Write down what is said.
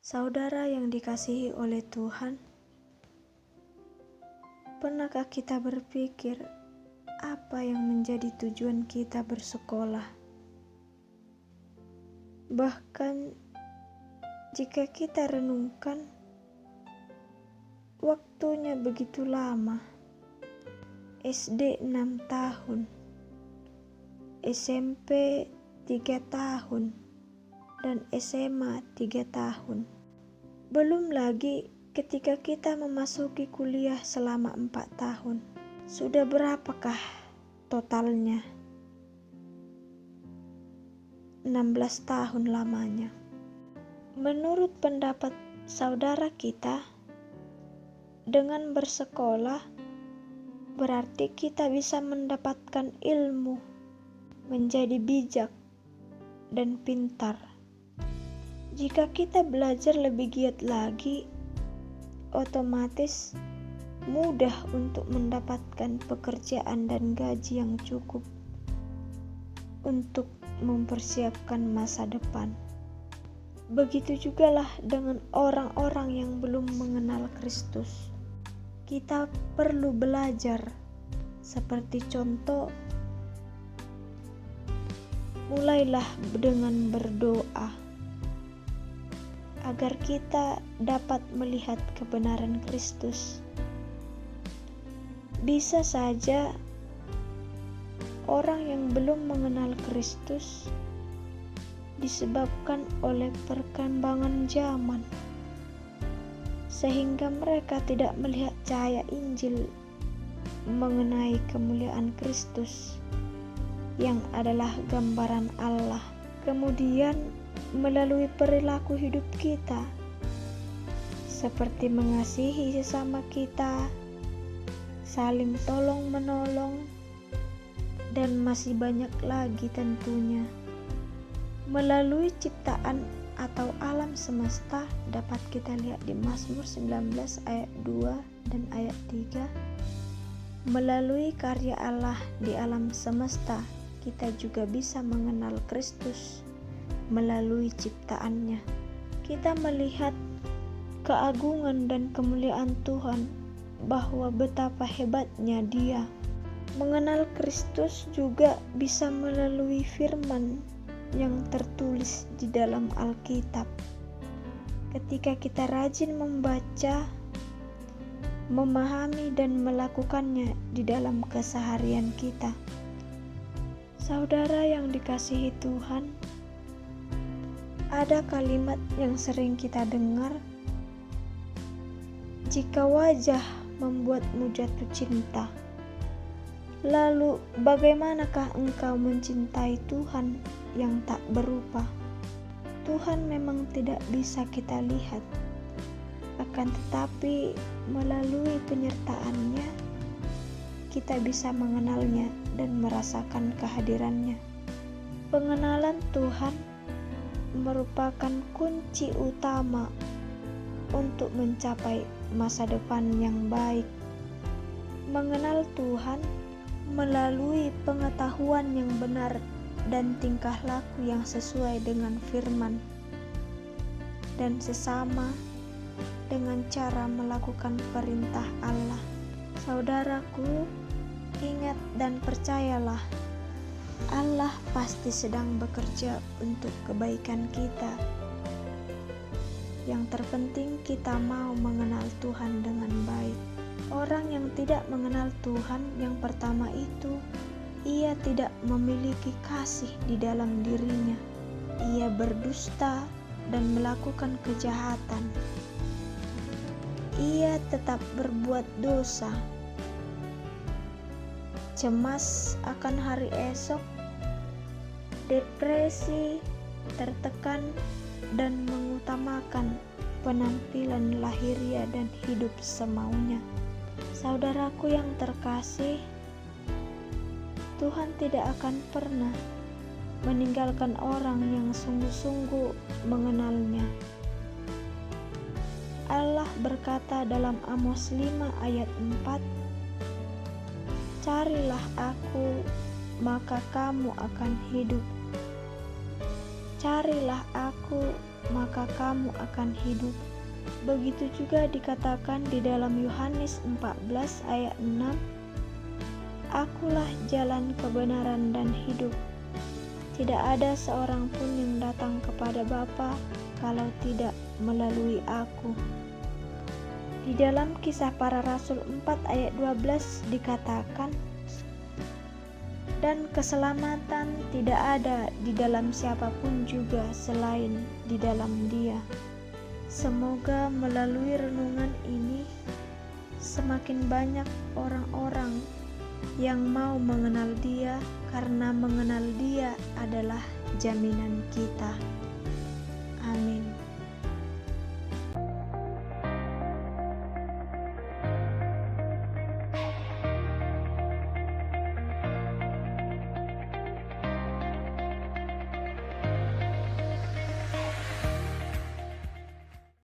Saudara yang dikasihi oleh Tuhan, pernahkah kita berpikir apa yang menjadi tujuan kita bersekolah? Bahkan jika kita renungkan, waktunya begitu lama. SD 6 tahun, SMP 3 tahun, dan SMA 3 tahun. Belum lagi ketika kita memasuki kuliah selama 4 tahun. Sudah berapakah totalnya? 16 tahun lamanya. Menurut pendapat saudara kita, dengan bersekolah berarti kita bisa mendapatkan ilmu, menjadi bijak dan pintar. Jika kita belajar lebih giat lagi, otomatis mudah untuk mendapatkan pekerjaan dan gaji yang cukup untuk mempersiapkan masa depan. Begitu jugalah dengan orang-orang yang belum mengenal Kristus. Kita perlu belajar, seperti contoh, mulailah dengan berdoa agar kita dapat melihat kebenaran Kristus. Bisa saja orang yang belum mengenal Kristus disebabkan oleh perkembangan zaman, sehingga mereka tidak melihat cahaya Injil mengenai kemuliaan Kristus yang adalah gambaran Allah. Kemudian melalui perilaku hidup kita, seperti mengasihi sesama kita, saling tolong menolong, dan masih banyak lagi tentunya. Melalui ciptaan atau alam semesta dapat kita lihat di Mazmur 19 ayat 2 dan ayat 3. Melalui karya Allah di alam semesta, kita juga bisa mengenal Kristus. Melalui ciptaannya, kita melihat keagungan dan kemuliaan Tuhan, bahwa betapa hebatnya Dia. Mengenal Kristus juga bisa melalui firman yang tertulis di dalam Alkitab. Ketika kita rajin membaca, memahami dan melakukannya di dalam keseharian kita. Saudara yang dikasihi Tuhan, ada kalimat yang sering kita dengar, jika wajah membuatmu jatuh cinta, lalu bagaimanakah engkau mencintai Tuhan yang tak berupa? Tuhan memang tidak bisa kita lihat, akan tetapi melalui penyertaannya, kita bisa mengenalnya dan merasakan kehadirannya. Pengenalan Tuhan merupakan kunci utama untuk mencapai masa depan yang baik. Mengenal Tuhan melalui pengetahuan yang benar dan tingkah laku yang sesuai dengan firman dan sesama dengan cara melakukan perintah Allah. Saudaraku, ingat dan percayalah, Allah pasti sedang bekerja untuk kebaikan kita. Yang terpenting kita mau mengenal Tuhan dengan baik. Orang yang tidak mengenal Tuhan, yang pertama itu, ia tidak memiliki kasih di dalam dirinya. Ia berdusta dan melakukan kejahatan. Ia tetap berbuat dosa, cemas akan hari esok, depresi, tertekan, dan mengutamakan penampilan lahiriah dan hidup semaunya. Saudaraku yang terkasih, Tuhan tidak akan pernah meninggalkan orang yang sungguh-sungguh mengenalnya. Allah berkata dalam Amos 5 ayat 4, "Carilah aku, maka kamu akan hidup. "Carilah Aku, maka kamu akan hidup." Begitu juga dikatakan di dalam Yohanes 14 ayat 6, "Akulah jalan, kebenaran, dan hidup. Tidak ada seorang pun yang datang kepada Bapa kalau tidak melalui Aku." Di dalam Kisah Para Rasul 4 ayat 12 dikatakan, "Dan keselamatan tidak ada di dalam siapapun juga selain di dalam Dia." Semoga melalui renungan ini semakin banyak orang-orang yang mau mengenal Dia, karena mengenal Dia adalah jaminan kita. Amin.